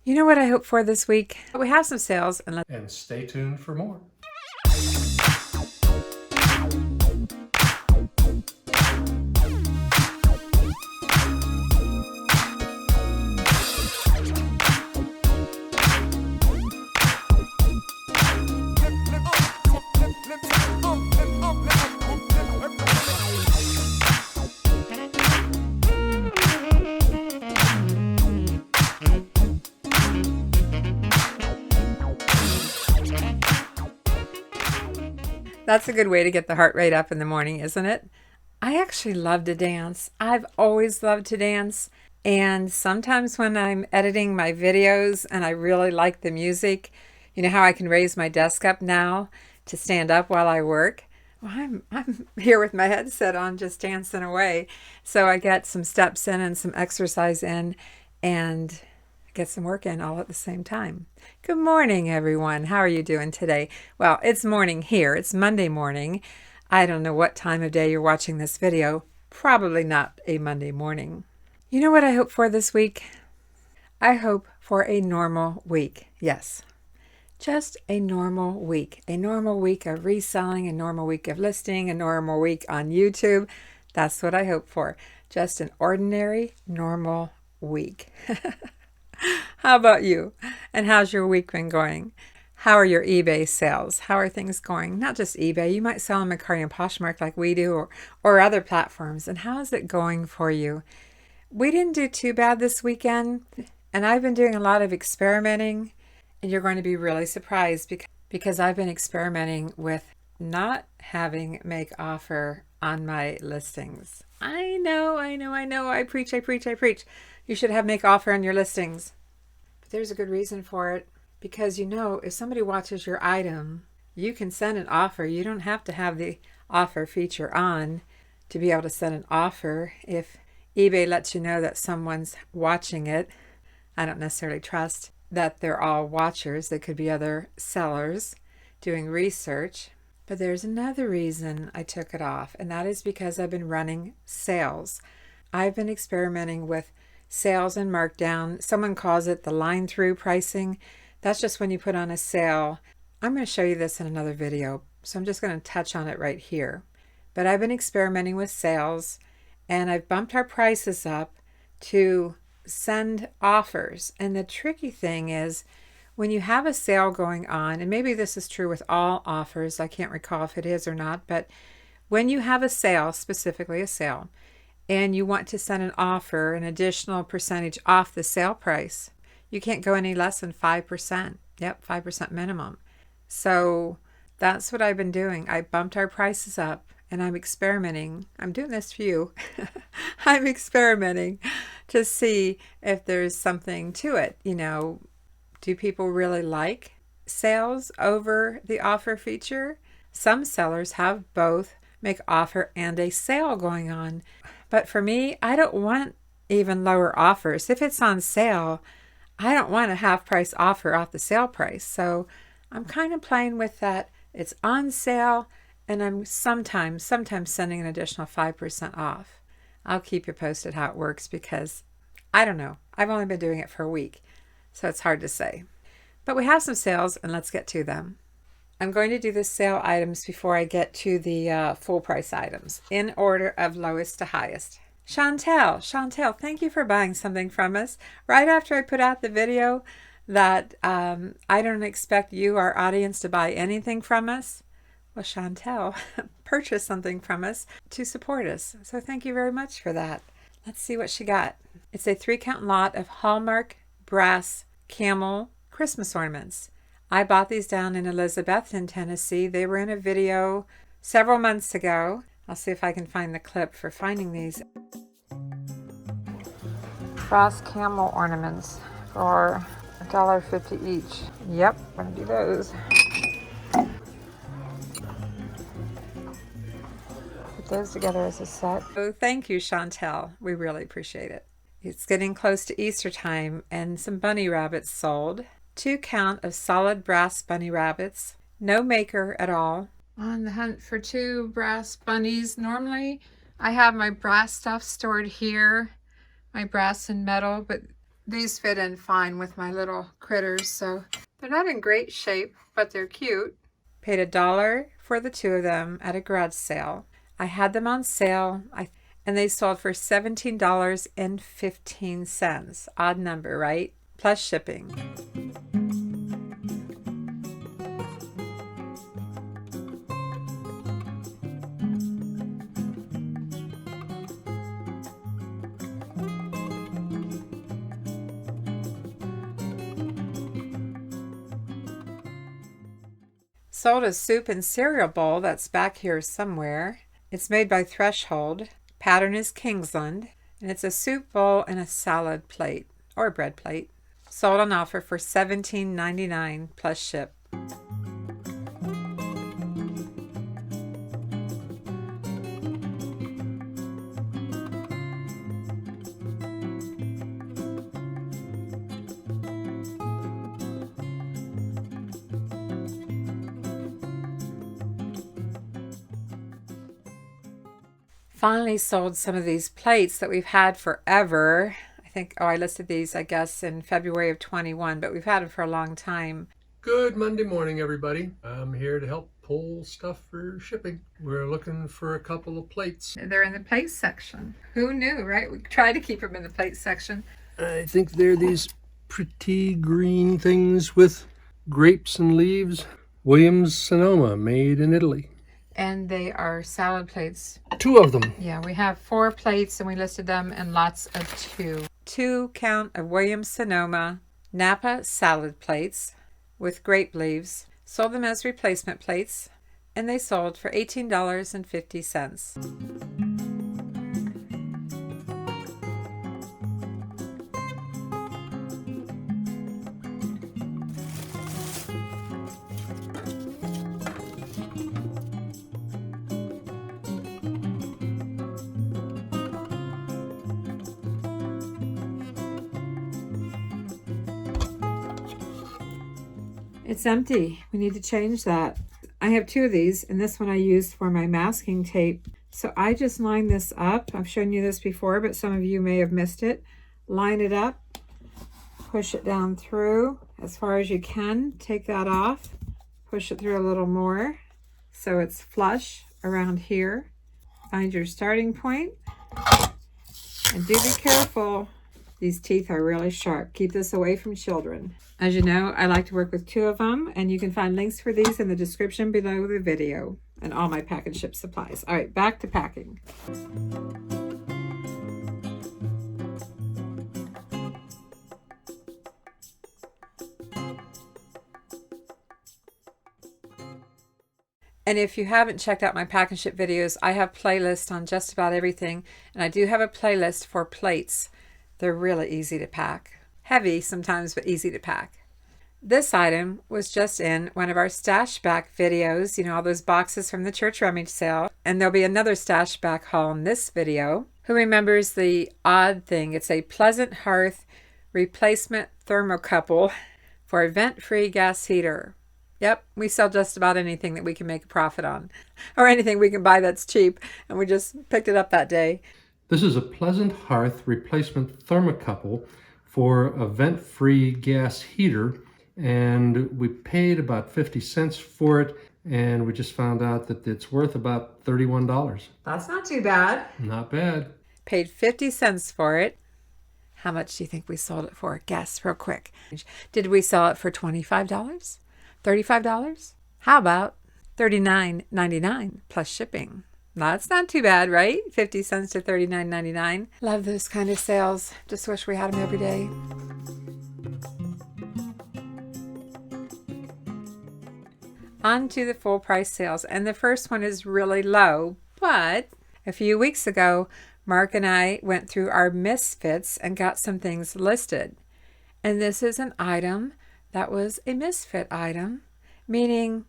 You know what I hope for this week? We have some sales And stay tuned for more. That's a good way to get the heart rate up in the morning, isn't it? I actually love to dance. I've always loved to dance. And sometimes when I'm editing my videos and I really like the music, you know how I can raise my desk up now to stand up while I work? Well, I'm here with my headset on just dancing away. So I get some steps in and some exercise in and get some work in all at the same time. Good morning, everyone. How are you doing today? Well, it's morning here. It's Monday morning. I don't know what time of day you're watching this video. Probably not a Monday morning. You know what I hope for this week? I hope for a normal week. Yes, just a normal week. A normal week of reselling, a normal week of listing, a normal week on YouTube. That's what I hope for. Just an ordinary, normal week. How about you? And how's your week been going? How are your eBay sales? How are things going? Not just eBay. You might sell them at Cardi and Poshmark like we do or other platforms. And how is it going for you? We didn't do too bad this weekend. And I've been doing a lot of experimenting. And you're going to be really surprised because I've been experimenting with not having make offer on my listings. I know. I preach. You should have make offer on your listings. But there's a good reason for it. Because you know, if somebody watches your item, you can send an offer. You don't have to have the offer feature on to be able to send an offer. If eBay lets you know that someone's watching it, I don't necessarily trust that they're all watchers. They could be other sellers doing research. But there's another reason I took it off, and that is because I've been running sales. I've been experimenting with sales and markdown. Someone calls it the line through pricing. That's just when you put on a sale. I'm going to show you this in another video, so I'm just going to touch on it right here. But I've been experimenting with sales, and I've bumped our prices up to send offers. And the tricky thing is when you have a sale going on, and maybe this is true with all offers, I can't recall if it is or not, but when you have a sale, specifically a sale, and you want to send an offer, an additional percentage off the sale price, you can't go any less than 5%. Yep, 5% minimum. So that's what I've been doing. I bumped our prices up and I'm experimenting. I'm doing this for you. I'm experimenting to see if there's something to it. You know, do people really like sales over the offer feature? Some sellers have both make offer and a sale going on. But for me, I don't want even lower offers. If it's on sale, I don't want a half price offer off the sale price. So I'm kind of playing with that. It's on sale and I'm sometimes sending an additional 5% off. I'll keep you posted how it works because I don't know. I've only been doing it for a week, so it's hard to say. But we have some sales and let's get to them. I'm going to do the sale items before I get to the full price items in order of lowest to highest. Chantel, thank you for buying something from us. Right after I put out the video that I don't expect you, our audience, to buy anything from us. Well, Chantel purchased something from us to support us. So thank you very much for that. Let's see what she got. It's a 3-count lot of Hallmark brass camel Christmas ornaments. I bought these down in Elizabethton, Tennessee. They were in a video several months ago. I'll see if I can find the clip for finding these. Brass camel ornaments for $1.50 each. Yep, I'm gonna do those. Put those together as a set. Oh, thank you, Chantel. We really appreciate it. It's getting close to Easter time and some bunny rabbits sold. 2-count of solid brass bunny rabbits. No maker at all. On the hunt for 2 brass bunnies. Normally I have my brass stuff stored here, my brass and metal, but These fit in fine with my little critters, so they're not in great shape, but they're cute. Paid $1 for the 2 of them at a garage sale. I had them on sale, and they sold for $17.15. Odd number, right? Plus shipping. Sold a soup and cereal bowl that's back here somewhere. It's made by Threshold. Pattern is Kingsland, and it's a soup bowl and a salad plate or bread plate. Sold on offer for $17.99 plus ship. Finally sold some of these plates that we've had forever. I think, I listed these, I guess, in February of 21, but we've had them for a long time. Good Monday morning, everybody. I'm here to help pull stuff for shipping. We're looking for a couple of plates. They're in the plate section. Who knew, right? We try to keep them in the plate section. I think they're these pretty green things with grapes and leaves. Williams Sonoma, made in Italy. And they are salad plates. 2 of them. Yeah, we have 4 plates and we listed them in lots of 2. 2 count of Williams Sonoma Napa salad plates with grape leaves. Sold them as replacement plates, and they sold for $18.50. It's empty. We need to change that. I have 2 of these, and this one I used for my masking tape. So I just line this up. I've shown you this before, but some of you may have missed it. Line it up, push it down through as far as you can. Take that off, push it through a little more so it's flush around here. Find your starting point, and do be careful. These teeth are really sharp. Keep this away from children. As you know, I like to work with 2 of them, and you can find links for these in the description below the video and all my pack and ship supplies. All right, back to packing. And if you haven't checked out my pack and ship videos, I have playlists on just about everything, and I do have a playlist for plates. They're really easy to pack. Heavy sometimes, but easy to pack. This item was just in one of our stash back videos, you know, all those boxes from the church rummage sale. And there'll be another stash back haul in this video. Who remembers the odd thing? It's a Pleasant Hearth replacement thermocouple for a vent-free gas heater. Yep, we sell just about anything that we can make a profit on, or anything we can buy that's cheap, and we just picked it up that day. This is a Pleasant Hearth replacement thermocouple for a vent-free gas heater, and we paid about 50 cents for it, and we just found out that it's worth about $31. That's not too bad. Not bad. Paid 50 cents for it. How much do you think we sold it for? Guess real quick. Did we sell it for $25? $35? How about $39.99 plus shipping? That's not too bad, right? 50 cents to $39.99. Love those kind of sales. Just wish we had them every day. On to the full price sales. And the first one is really low, but a few weeks ago, Mark and I went through our misfits and got some things listed. And this is an item that was a misfit item, meaning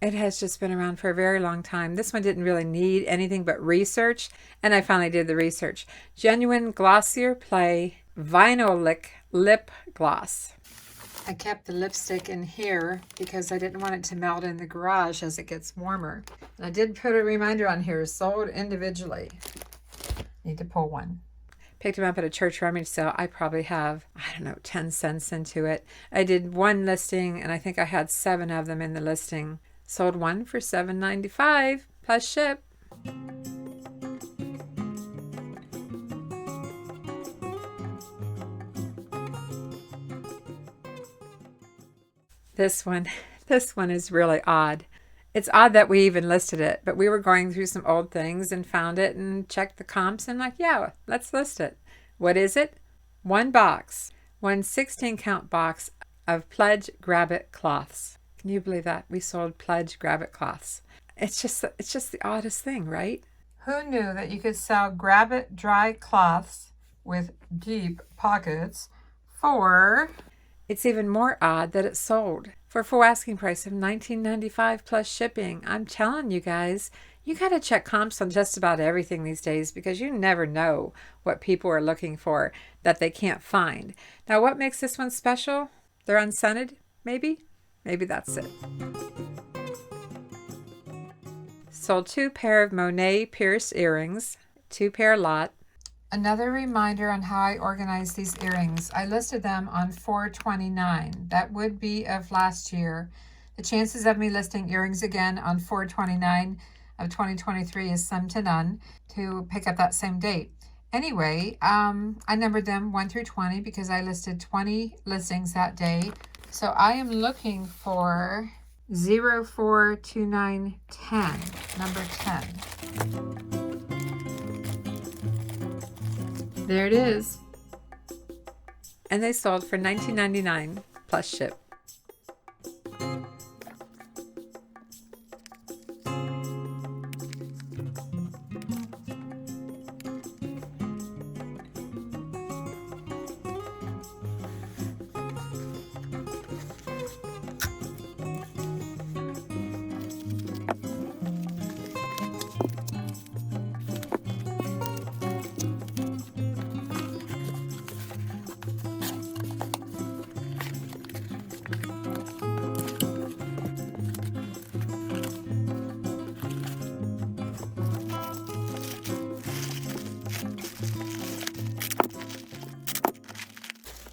it has just been around for a very long time. This one didn't really need anything but research, and I finally did the research. Genuine Glossier Play Vinylic Lip Gloss. I kept the lipstick in here because I didn't want it to melt in the garage as it gets warmer. And I did put a reminder on here, sold individually. Need to pull one. picked them up at a church rummage sale. I probably have, I don't know, 10 cents into it. I did one listing, and I think I had 7 of them in the listing. Sold one for $7.95 plus ship. This one is really odd. It's odd that we even listed it, but we were going through some old things and found it and checked the comps and like, yeah, let's list it. What is it? One 16-count box of Pledge Grab-It cloths. Can you believe that? We sold Pledge Grab-It cloths. It's just the oddest thing, right? Who knew that you could sell Grab-It dry cloths with deep pockets for... It's even more odd that it sold for a full asking price of $19.95 plus shipping. I'm telling you guys, you got to check comps on just about everything these days because you never know what people are looking for that they can't find. Now, what makes this one special? They're unscented, maybe? Maybe that's it. Sold 2 pair of Monet pierced earrings, 2 pair lot. Another reminder on how I organize these earrings. I listed them on 4/29. That would be of last year. The chances of me listing earrings again on 4/29 of 2023 is slim to none to pick up that same date. Anyway, I numbered them 1 through 20 because I listed 20 listings that day. So I am looking for 042910, number 10. There it is. And they sold for $19.99 plus ship.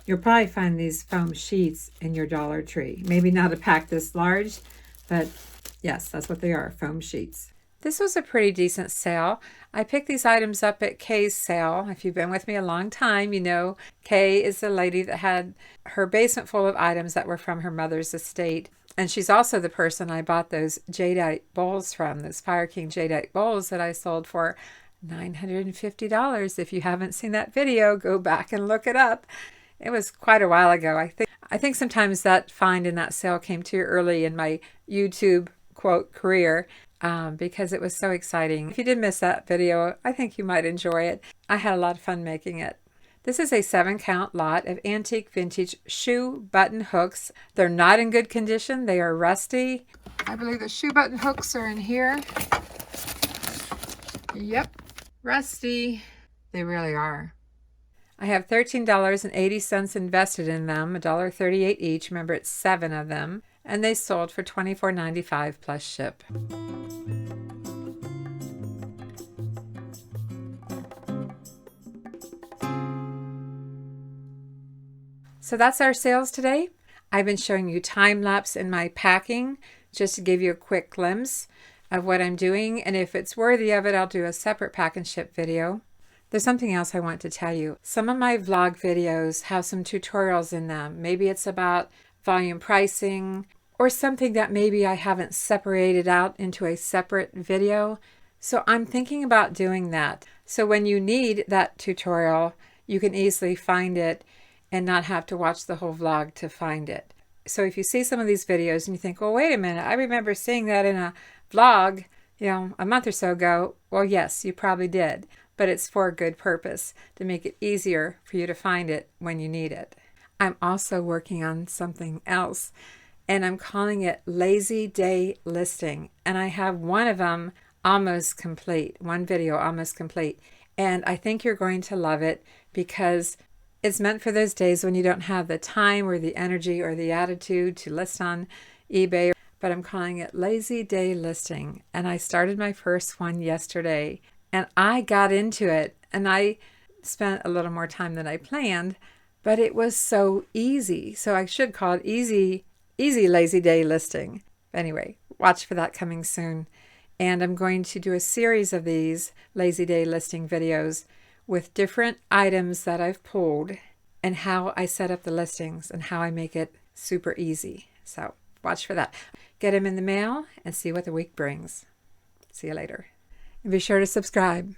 You'll probably find these foam sheets in your Dollar Tree. Maybe not a pack this large, but yes, that's what they are, foam sheets. This was a pretty decent sale. I picked these items up at Kay's sale. If you've been with me a long time, you know Kay is the lady that had her basement full of items that were from her mother's estate. And she's also the person I bought those Jade-ite bowls from, those Fire King Jade-ite bowls that I sold for $950. If you haven't seen that video, go back and look it up. It was quite a while ago. I think sometimes that find in that sale came too early in my YouTube quote career because it was so exciting. If you did miss that video, I think you might enjoy it. I had a lot of fun making it. This is a 7-count lot of antique vintage shoe button hooks. They're not in good condition. They are rusty. I believe the shoe button hooks are in here. Yep, rusty. They really are. I have $13.80 invested in them, $1.38 each. Remember, it's 7 of them. And they sold for $24.95 plus ship. So that's our sales today. I've been showing you time lapse in my packing just to give you a quick glimpse of what I'm doing. And if it's worthy of it, I'll do a separate pack and ship video. There's something else I want to tell you. Some of my vlog videos have some tutorials in them. Maybe it's about volume pricing or something that maybe I haven't separated out into a separate video. So I'm thinking about doing that. So when you need that tutorial, you can easily find it and not have to watch the whole vlog to find it. So if you see some of these videos and you think, well, wait a minute, I remember seeing that in a vlog, a month or so ago. Well, yes, you probably did. But it's for a good purpose, to make it easier for you to find it when you need it. I'm also working on something else, and I'm calling it Lazy Day Listing. And I have one of them almost complete, one video almost complete. And I think you're going to love it because it's meant for those days when you don't have the time or the energy or the attitude to list on eBay. But I'm calling it Lazy Day Listing. And I started my first one yesterday. And I got into it, and I spent a little more time than I planned, but it was so easy. So I should call it easy lazy day listing. Anyway, watch for that coming soon. And I'm going to do a series of these lazy day listing videos with different items that I've pulled and how I set up the listings and how I make it super easy. So watch for that. Get them in the mail and see what the week brings. See you later. And be sure to subscribe.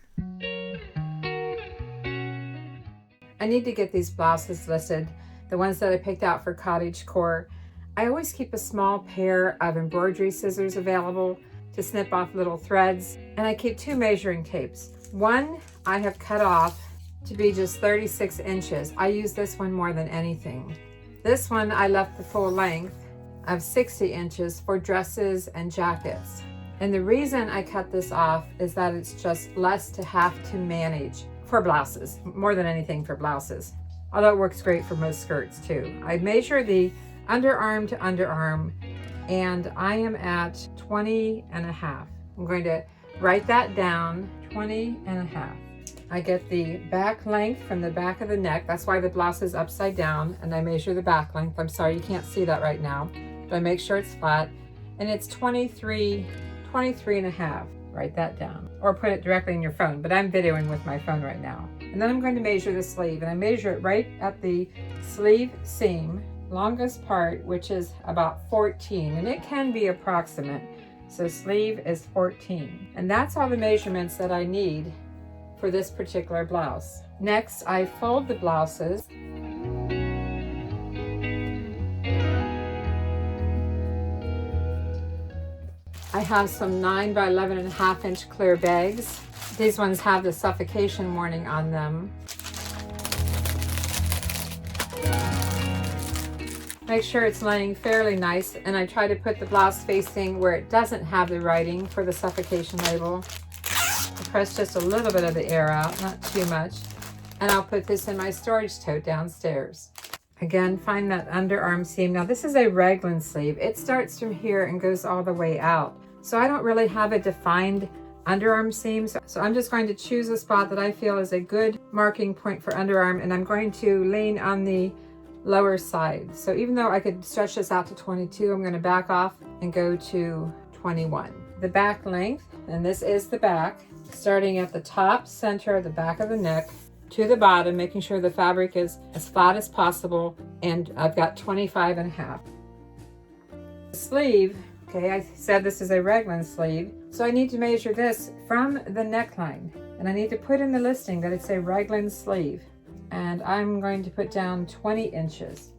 I need to get these blouses listed, the ones that I picked out for cottage core. I always keep a small pair of embroidery scissors available to snip off little threads, and I keep 2 measuring tapes. One I have cut off to be just 36 inches. I use this one more than anything. This one I left the full length of 60 inches for dresses and jackets. And the reason I cut this off is that it's just less to have to manage for blouses, more than anything for blouses. Although it works great for most skirts too. I measure the underarm to underarm and I am at 20 and a half. I'm going to write that down, 20 and a half. I get the back length from the back of the neck. That's why the blouse is upside down, and I measure the back length. I'm sorry you can't see that right now, but I make sure it's flat. And it's 23 and a half. Write that down or put it directly in your phone, but I'm videoing with my phone right now. And then I'm going to measure the sleeve, and I measure it right at the sleeve seam, longest part, which is about 14, and it can be approximate. So sleeve is 14, and that's all the measurements that I need for this particular blouse. Next, I fold the blouses. I have some 9 by 11.5 inch clear bags. These ones have the suffocation warning on them. Make sure it's laying fairly nice, and I try to put the blouse facing where it doesn't have the writing for the suffocation label. I press just a little bit of the air out, not too much, and I'll put this in my storage tote downstairs. Again, find that underarm seam. Now this is a raglan sleeve. It starts from here and goes all the way out. So I don't really have a defined underarm seam. So I'm just going to choose a spot that I feel is a good marking point for underarm, and I'm going to lean on the lower side. So even though I could stretch this out to 22, I'm going to back off and go to 21. The back length, and this is the back, starting at the top center of the back of the neck to the bottom, making sure the fabric is as flat as possible, and I've got 25 and a half. The sleeve, okay, I said this is a raglan sleeve, so I need to measure this from the neckline, and I need to put in the listing that it's a raglan sleeve, and I'm going to put down 20 inches.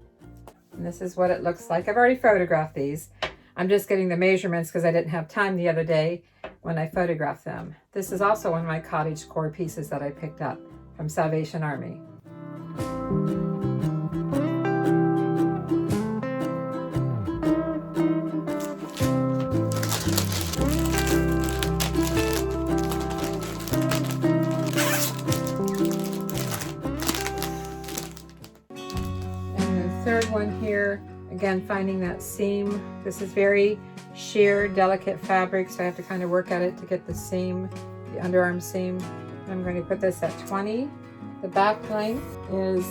And this is what it looks like. I've already photographed these. I'm just getting the measurements because I didn't have time the other day when I photographed them. This is also one of my cottage core pieces that I picked up from Salvation Army. Third one here, again finding that seam. This is very sheer, delicate fabric, so I have to kind of work at it to get the seam, the underarm seam. I'm going to put this at 20. The back length is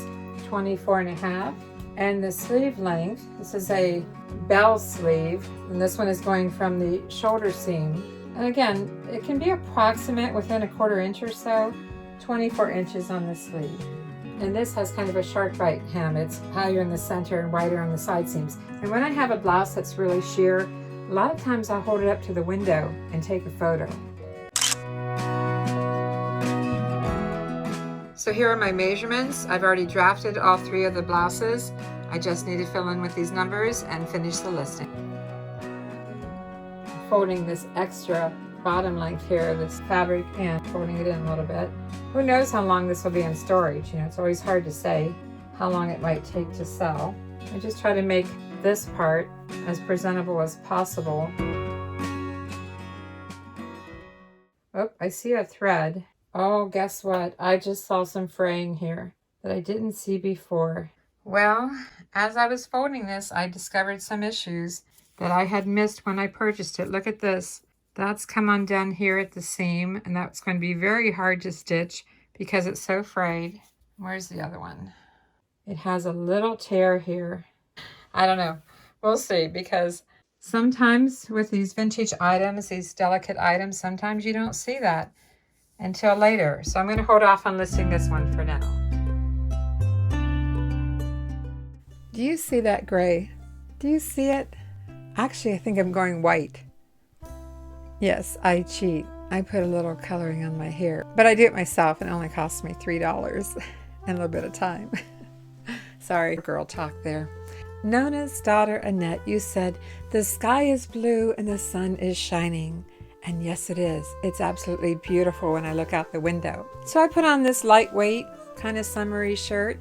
24 and a half. And the sleeve length, this is a bell sleeve, and this one is going from the shoulder seam. And again, it can be approximate within a 1/4 inch or so, 24 inches on the sleeve. And this has kind of a shark bite hem. It's higher in the center and wider on the side seams. And when I have a blouse that's really sheer, a lot of times I'll hold it up to the window and take a photo. So here are my measurements. I've already drafted all 3 of the blouses. I just need to fill in with these numbers and finish the listing. Folding this extra bottom length here, this fabric, and folding it in a little bit. Who knows how long this will be in storage? You know, it's always hard to say how long it might take to sell. I just try to make this part as presentable as possible. Oh, I see a thread. Oh, guess what? I just saw some fraying here that I didn't see before. Well, as I was folding this, I discovered some issues that I had missed when I purchased it. Look at this. That's come undone here at the seam, and that's going to be very hard to stitch because it's so frayed. Where's the other one? It has a little tear here. I don't know. We'll see, because sometimes with these vintage items, these delicate items, sometimes you don't see that until later. So I'm going to hold off on listing this one for now. Do you see that gray? Do you see it? Actually, I think I'm going white. Yes, I cheat. I put a little coloring on my hair, but I do it myself and it only costs me $3 and a little bit of time. Sorry, girl talk there. Nona's daughter Annette, you said, the sky is blue and the sun is shining. And yes, it is. It's absolutely beautiful when I look out the window. So I put on this lightweight, kind of summery shirt.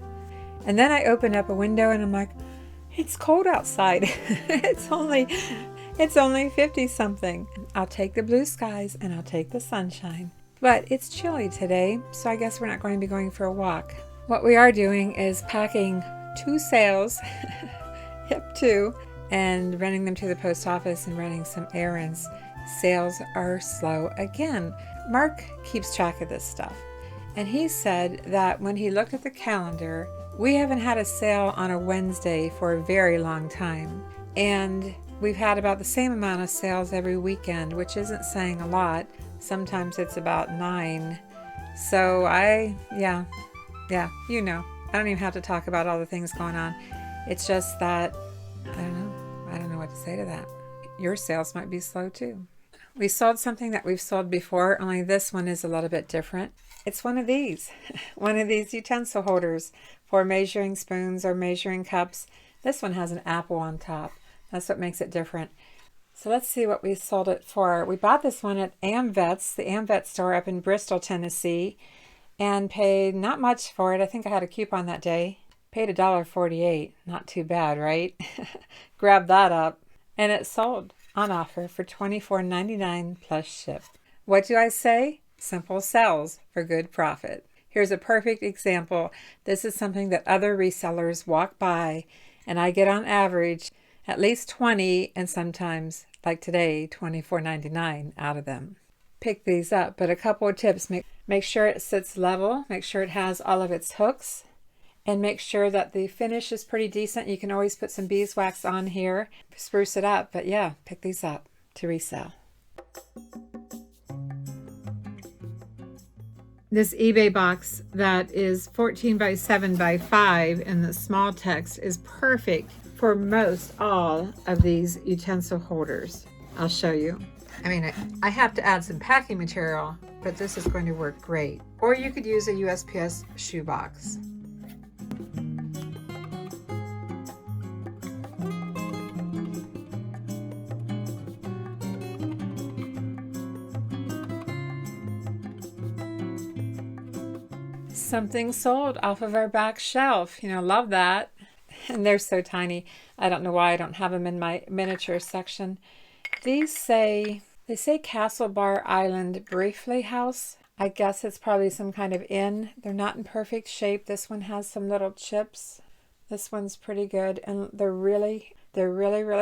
And then I open up a window and I'm like, it's cold outside. It's only 50 something. I'll take the blue skies and I'll take the sunshine. But it's chilly today, so I guess we're not going to be going for a walk. What we are doing is packing 2 sails, yep, 2, and running them to the post office and running some errands. Sales are slow again. Mark keeps track of this stuff, and he said that when he looked at the calendar, we haven't had a sale on a Wednesday for a very long time, and we've had about the same amount of sales every weekend, which isn't saying a lot. Sometimes it's about 9. So yeah, you know, I don't even have to talk about all the things going on. It's just that, I don't know what to say to that. Your sales might be slow too. We sold something that we've sold before, only this one is a little bit different. It's one of these, one of these utensil holders for measuring spoons or measuring cups. This one has an apple on top. That's what makes it different. So let's see what we sold it for. We bought this one at AmVets, the AmVet store up in Bristol, Tennessee, and paid not much for it. I think I had a coupon that day. Paid $1.48. Not too bad, right? Grabbed that up. And it sold on offer for $24.99 plus ship. What do I say? Simple sells for good profit. Here's a perfect example. This is something that other resellers walk by, and I get on average at least 20, and sometimes, like today, $24.99 out of them. Pick these up, but a couple of tips. Make sure it sits level, make sure it has all of its hooks, and make sure that the finish is pretty decent. You can always put some beeswax on here, spruce it up, but yeah, pick these up to resell. This eBay box that is 14 by 7 by 5 and the small text is perfect for most all of these utensil holders. I'll show you. I mean, I have to add some packing material, but this is going to work great. Or you could use a USPS shoebox. Something sold off of our back shelf. You know, love that. And they're so tiny. I don't know why I don't have them in my miniature section. They say Castle Bar Island Briefly House. I guess it's probably some kind of inn. They're not in perfect shape. This one has some little chips. This one's pretty good. And they're really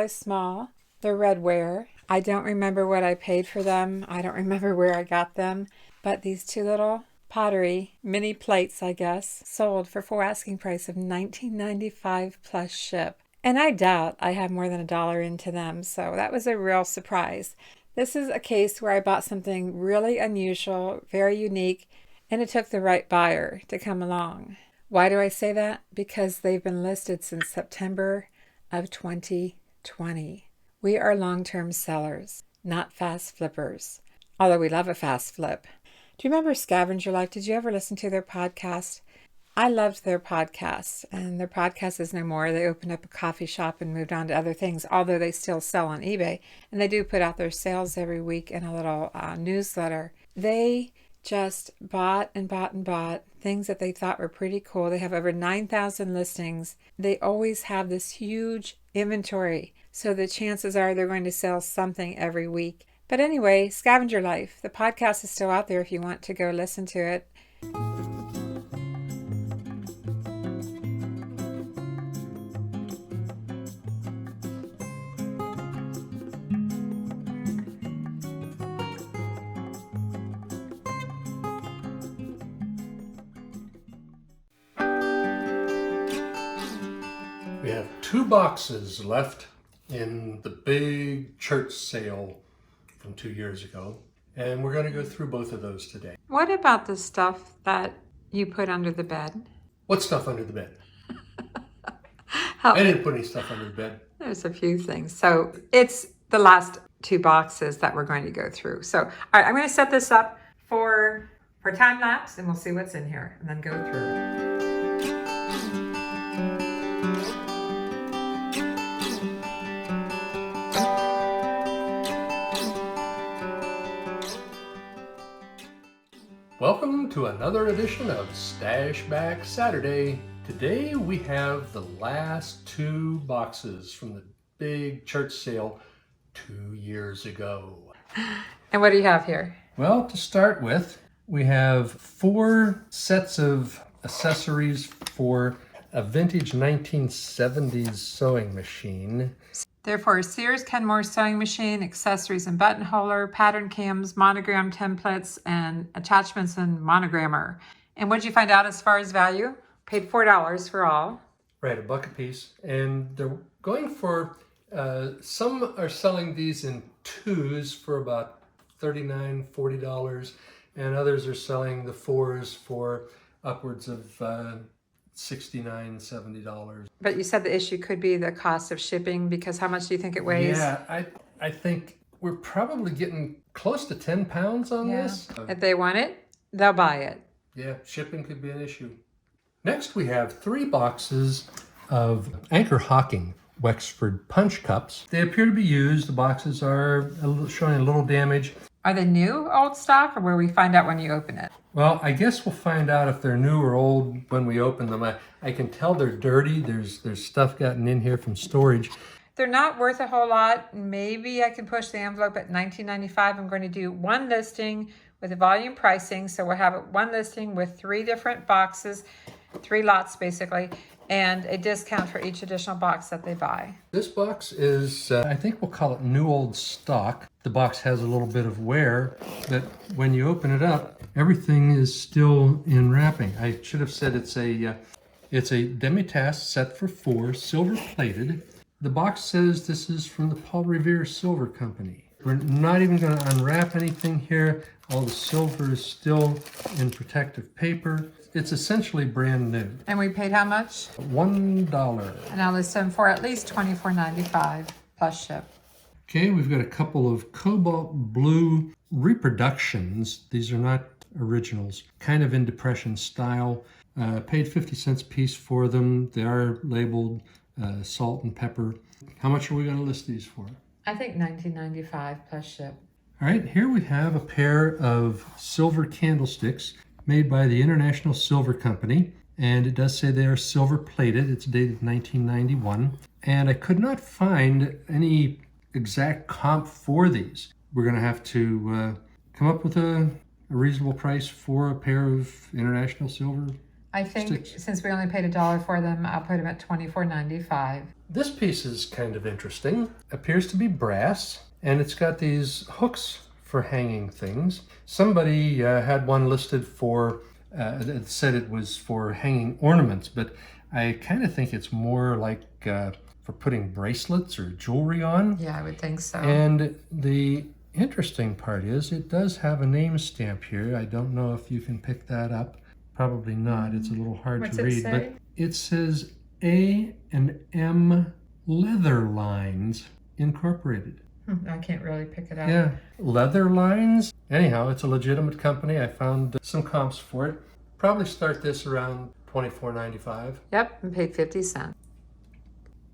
small. They're redware. I don't remember what I paid for them. I don't remember where I got them. But these 2 little pottery mini plates, I guess, sold for full asking price of $19.95 plus ship. And I doubt I have more than $1 into them, so that was a real surprise. This is a case where I bought something really unusual, very unique, and it took the right buyer to come along. Why do I say that? Because they've been listed since September of 2020. We are long-term sellers, not fast flippers, although we love a fast flip. Do you remember Scavenger Life? Did you ever listen to their podcast? I loved their podcast, and their podcast is no more. They opened up a coffee shop and moved on to other things, although they still sell on eBay. And they do put out their sales every week in a little newsletter. They just bought and bought and bought things that they thought were pretty cool. They have over 9,000 listings. They always have this huge inventory, so the chances are they're going to sell something every week. But anyway, Scavenger Life, the podcast is still out there if you want to go listen to it. have 2 boxes left in the big church sale from 2 years ago, and we're going to go through both of those today. What about the stuff that you put under the bed? What stuff under the bed? Help I me. didn't put any stuff under the bed. There's a few things. So it's the last 2 boxes that we're going to go through. So, all right, I'm going to set this up for time lapse, and we'll see what's in here and then go through. Welcome to another edition of Stash Back Saturday. Today we have the last 2 boxes from the big church sale 2 years ago. And what do you have here? Well, to start with, we have 4 sets of accessories for a vintage 1970s sewing machine. Therefore, a Sears Kenmore sewing machine, accessories and buttonholer, pattern cams, monogram templates, and attachments and monogrammer. And what did you find out as far as value? Paid $4 for all. Right, $1 a piece. And they're going for, some are selling these in 2s for about $39, $40, and others are selling the 4s for upwards of $69, $70. But you said the issue could be the cost of shipping, because how much do you think it weighs? Yeah, I think we're probably getting close to 10 pounds on this. If they want it, they'll buy it. Yeah, shipping could be an issue. Next, we have 3 boxes of Anchor Hocking Wexford punch cups. They appear to be used. The boxes are showing a little damage. Are they new, old stock, or will we find out when you open it? Well, I guess we'll find out if they're new or old when we open them. I can tell they're dirty. There's stuff gotten in here from storage. They're not worth a whole lot. Maybe I can push the envelope at $19.95. I'm going to do 1 listing with the volume pricing. So we'll have 1 listing with 3 different boxes, 3 lots basically, and a discount for each additional box that they buy. This box is, I think we'll call it new old stock. The box has a little bit of wear, but when you open it up, everything is still in wrapping. I should have said it's a demi-tasse set for 4, silver plated. The box says this is from the Paul Revere Silver Company. We're not even going to unwrap anything here. All the silver is still in protective paper. It's essentially brand new. And we paid how much? $1. And I'll list them for at least $24.95 plus ship. Okay, we've got a couple of cobalt blue reproductions. These are not originals, kind of in Depression style. Paid 50 cents a piece for them. They are labeled salt and pepper. How much are we going to list these for? I think $19.95 plus ship. All right, here we have a pair of silver candlesticks made by the International Silver Company, and it does say they are silver plated. It's dated 1991, and I could not find any exact comp for these. We're going to have to come up with a reasonable price for a pair of International Silver I think sticks. Since we only paid $1 for them, I'll put them at $24.95. This piece is kind of interesting. Appears to be brass, and it's got these hooks for hanging things. Somebody had one listed for, it said it was for hanging ornaments, but I kind of think it's more like for putting bracelets or jewelry on. Yeah, I would think so. And the interesting part is it does have a name stamp here. I don't know if you can pick that up. Probably not. It's a little hard What's to it read, say? but it says A&M Leather Lines Incorporated. I can't really pick it up. Yeah, Leather Lines. Anyhow, it's a legitimate company. I found some comps for it. Probably start this around $24.95. Yep, and paid 50 cents.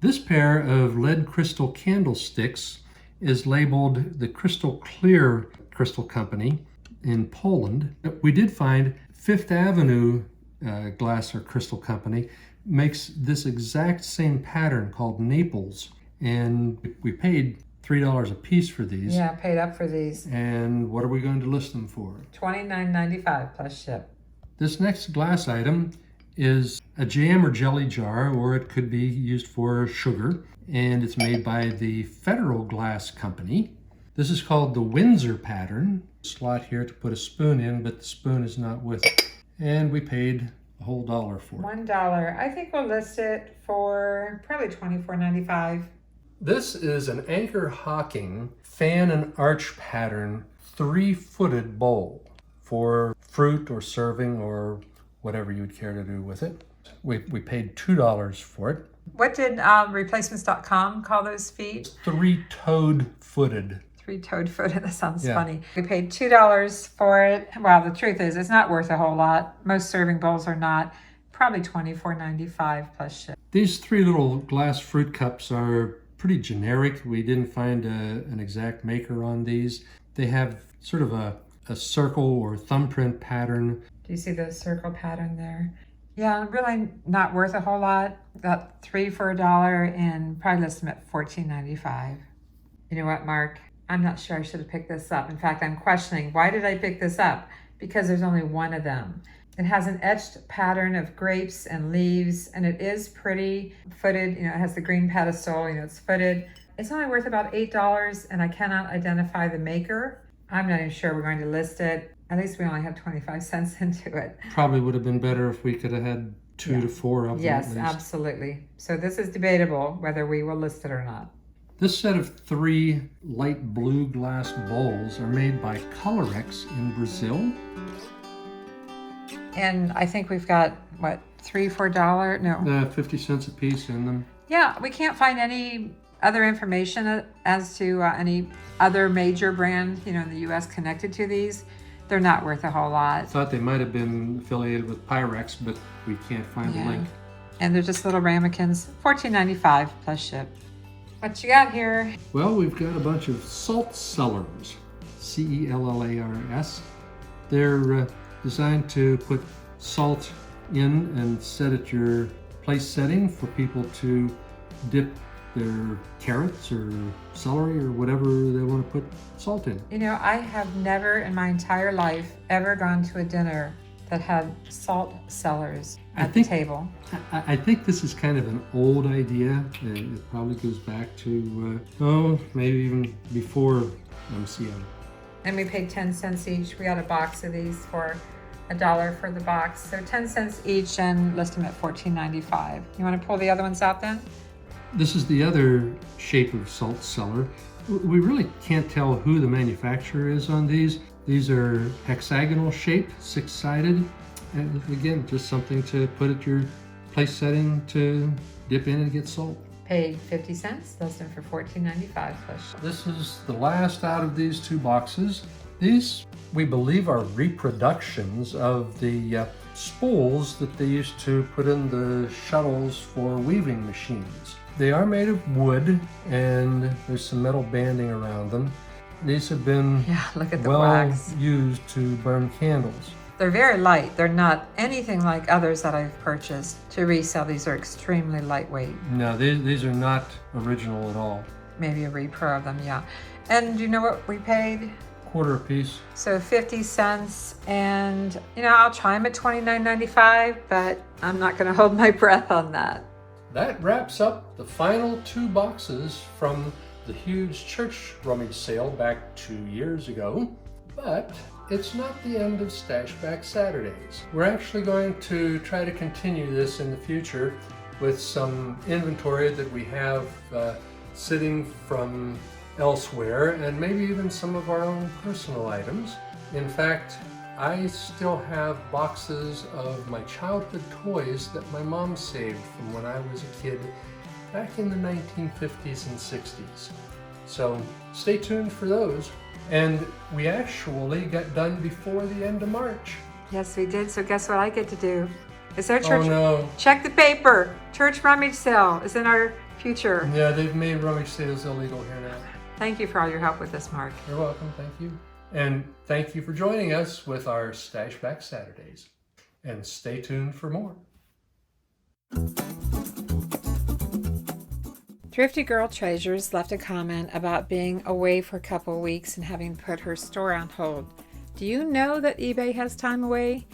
This pair of lead crystal candlesticks is labeled the Crystal Clear Crystal Company in Poland. We did find Fifth Avenue Glass or Crystal Company makes this exact same pattern called Naples, and we paid $3 a piece for these. Yeah, paid up for these. And what are we going to list them for? $29.95 plus ship. This next glass item is a jam or jelly jar, or it could be used for sugar, and it's made by the Federal Glass Company. This is called the Windsor pattern. Slot here to put a spoon in, but the spoon is not with it. And we paid a whole dollar for it. $1. I think we'll list it for probably $24.95. This is an Anchor Hocking fan and arch pattern 3-footed bowl for fruit or serving or whatever you'd care to do with it. We paid $2 for it. What did replacements.com call those feet? 3-toed footed. 3-toed footed. That sounds Yeah. funny. We paid $2 for it. Well, the truth is, it's not worth a whole lot. Most serving bowls are not. Probably $24.95 plus ship. These 3 little glass fruit cups are pretty generic. We didn't find an exact maker on these. They have sort of a circle or thumbprint pattern. Do you see the circle pattern there? Yeah, really not worth a whole lot. Got 3 for $1 and probably list them at $14.95. You know what, Mark? I'm not sure I should have picked this up. In fact, I'm questioning, why did I pick this up? Because there's only one of them. It has an etched pattern of grapes and leaves, and it is pretty footed. You know, it has the green pedestal, you know, it's footed. It's only worth about $8, and I cannot identify the maker. I'm not even sure we're going to list it. At least we only have 25 cents into it. Probably would have been better if we could have had 2 to 4 of them. Yes, at least. absolutely. So this is debatable whether we will list it or not. This set of 3 light blue glass bowls are made by Colorex in Brazil. And I think we've got, what, 3 for $1? No. 50 cents a piece in them. Yeah, we can't find any other information as to any other major brand, you know, in the U.S. connected to these. They're not worth a whole I lot. thought they might have been affiliated with Pyrex, but we can't find the link. And they're just little ramekins, $14.95 plus ship. What you got here? Well, we've got a bunch of salt cellars, CELLARS. They're designed to put salt in and set at your place setting for people to dip their carrots or celery or whatever they want to put salt in. You know, I have never in my entire life ever gone to a dinner that had salt cellars at the table. I think this is kind of an old idea. It probably goes back to, maybe even before MCM. And we paid 10 cents each. We got a box of these for $1 for the box. So 10 cents each and list them at $14.95. You want to pull the other ones out then? This is the other shape of salt cellar. We really can't tell who the manufacturer is on these. These are hexagonal shaped, 6-sided. And again, just something to put at your place setting to dip in and get salt. Paid 50 cents, list them for $14.95 plus. This is the last out of these 2 boxes. These, we believe, are reproductions of the spools that they used to put in the shuttles for weaving machines. They are made of wood and there's some metal banding around them. These have been Look at the well wax. used to burn candles. They're very light. They're not anything like others that I've purchased to resell. These are extremely lightweight. No, these are not original at all. Maybe a repro of them, yeah. And do you know what we paid? Quarter a piece. So 50 cents, and you know, I'll try them at $29.95, but I'm not going to hold my breath on that. That wraps up the final 2 boxes from the huge church rummage sale back 2 years ago. But it's not the end of Stashback Saturdays. We're actually going to try to continue this in the future with some inventory that we have sitting from elsewhere, and maybe even some of our own personal items. In fact, I still have boxes of my childhood toys that my mom saved from when I was a kid back in the 1950s and 60s. So stay tuned for those. And we actually got done before the end of March. Yes, we did. So guess what I get to do? Is there a church? Oh no. Check the paper. Church rummage sale is in our future. Yeah, they've made rummage sales illegal here now. Thank you for all your help with this, Mark. You're welcome, thank you. And thank you for joining us with our Stashback Saturdays. And stay tuned for more. Thrifty Girl Treasures left a comment about being away for a couple weeks and having put her store on hold. Do you know that eBay has time away?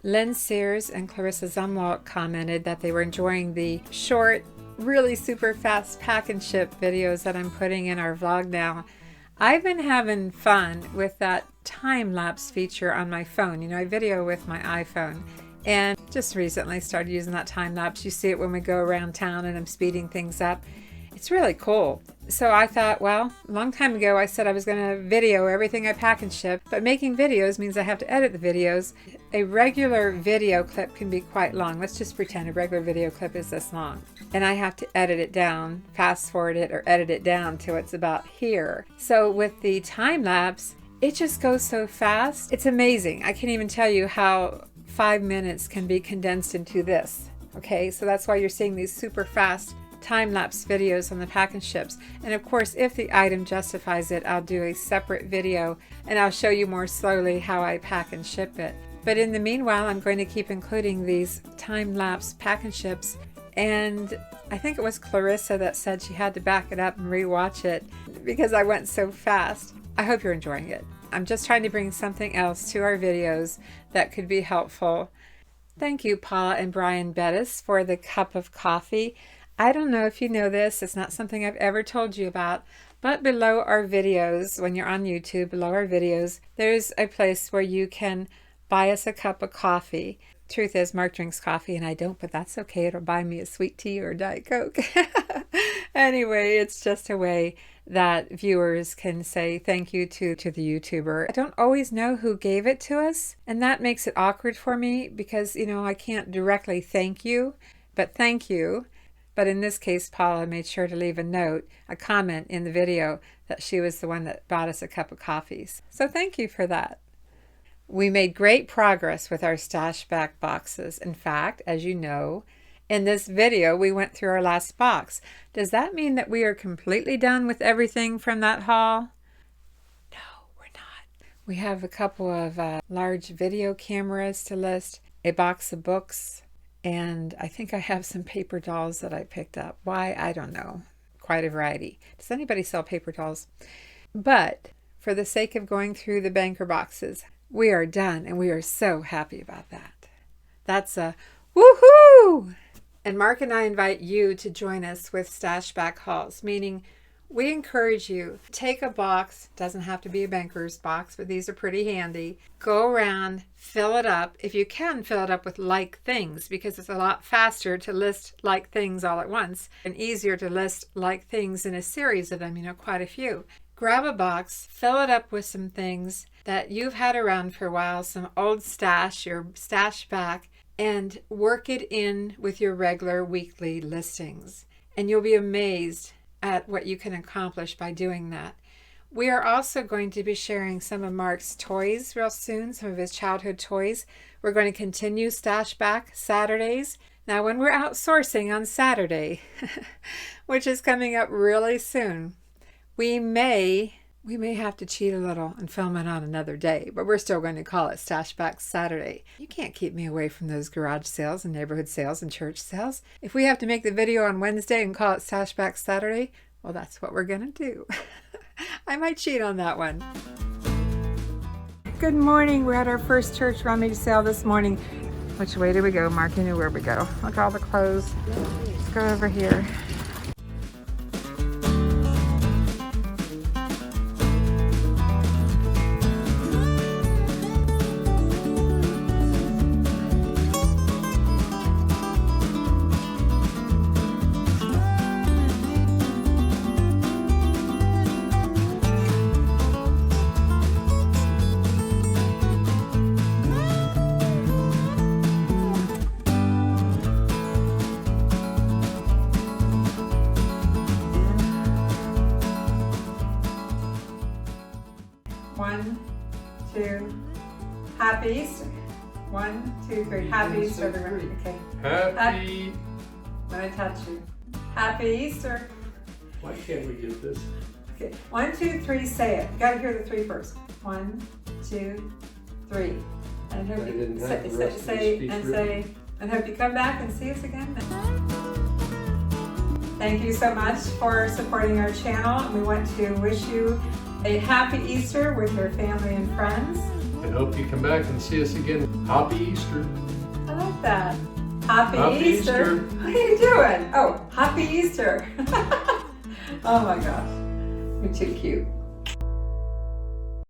Lynn Sears and Clarissa Zumwalt commented that they were enjoying the short, really super fast pack and ship videos that I'm putting in our vlog now. I've been having fun with that time-lapse feature on my phone. You know, I video with my iPhone, and just recently started using that time-lapse. You see it when we go around town and I'm speeding things up. It's really cool. So I thought, well, a long time ago I said I was going to video everything I pack and ship, but making videos means I have to edit the videos. A regular video clip can be quite long. Let's just pretend a regular video clip is this long. And I have to edit it down, fast forward it, or edit it down till it's about here. So with the time lapse, it just goes so fast. It's amazing. I can't even tell you how 5 minutes can be condensed into this. Okay, so that's why you're seeing these super fast time-lapse videos on the pack and ships. And of course, if the item justifies it, I'll do a separate video and I'll show you more slowly how I pack and ship it. But in the meanwhile, I'm going to keep including these time-lapse pack and ships. And I think it was Clarissa that said she had to back it up and rewatch it because I went so fast. I hope you're enjoying it. I'm just trying to bring something else to our videos that could be helpful. Thank you, Paula and Brian Bettis, for the cup of coffee. I don't know if you know this, it's not something I've ever told you about, but below our videos, when you're on YouTube, below our videos, there's a place where you can buy us a cup of coffee. Truth is, Mark drinks coffee and I don't, but that's okay. It'll buy me a sweet tea or a Diet Coke. Anyway, it's just a way that viewers can say thank you to the YouTuber. I don't always know who gave it to us, and that makes it awkward for me because, you know, I can't directly thank you, but thank you. But in this case, Paula made sure to leave a note, a comment in the video that she was the one that bought us a cup of coffees. So thank you for that. We made great progress with our stash back boxes. In fact, as you know, in this video, we went through our last box. Does that mean that we are completely done with everything from that haul? No, we're not. We have a couple of large video cameras to list, a box of books, and I think I have some paper dolls that I picked up. Why? I don't know. Quite a variety. Does anybody sell paper dolls? But for the sake of going through the banker boxes, we are done, and we are so happy about that. That's a woohoo! And Mark and I invite you to join us with stash back hauls, meaning we encourage you, take a box, doesn't have to be a banker's box, but these are pretty handy. Go around, fill it up. If you can, fill it up with like things, because it's a lot faster to list like things all at once and easier to list like things in a series of them, you know, quite a few. Grab a box, fill it up with some things that you've had around for a while, some old stash, your stash back, and work it in with your regular weekly listings. And you'll be amazed at what you can accomplish by doing that. We are also going to be sharing some of Mark's toys real soon, some of his childhood toys. We're going to continue Stash Back Saturdays. Now, when we're outsourcing on Saturday, which is coming up really soon, we may have to cheat a little and film it on another day, but we're still going to call it Stash Back Saturday. You can't keep me away from those garage sales and neighborhood sales and church sales. If we have to make the video on Wednesday and call it Stash Back Saturday, well, that's what we're going to do. I might cheat on that one. Good morning. We're at our first church rummage sale this morning. Which way do we go? Mark, you know where we go. Look at all the clothes. Let's go over here. One, two, happy Easter. 1, 2, 3. Happy Easter, everyone. Okay. Happy. When I touch you. Happy Easter. Why can't we get this? Okay. 1, 2, 3. Say it. You gotta hear the 3 first. 1, 2, 3. And hope you say, and hope you come back and see us again. Thank you so much for supporting our channel, and we want to wish you a happy Easter with your family and friends. and hope you come back and see us again. Happy Easter. I like that. Happy Easter. Easter. What are you doing? Oh, Happy Easter. Oh my gosh. You're too cute.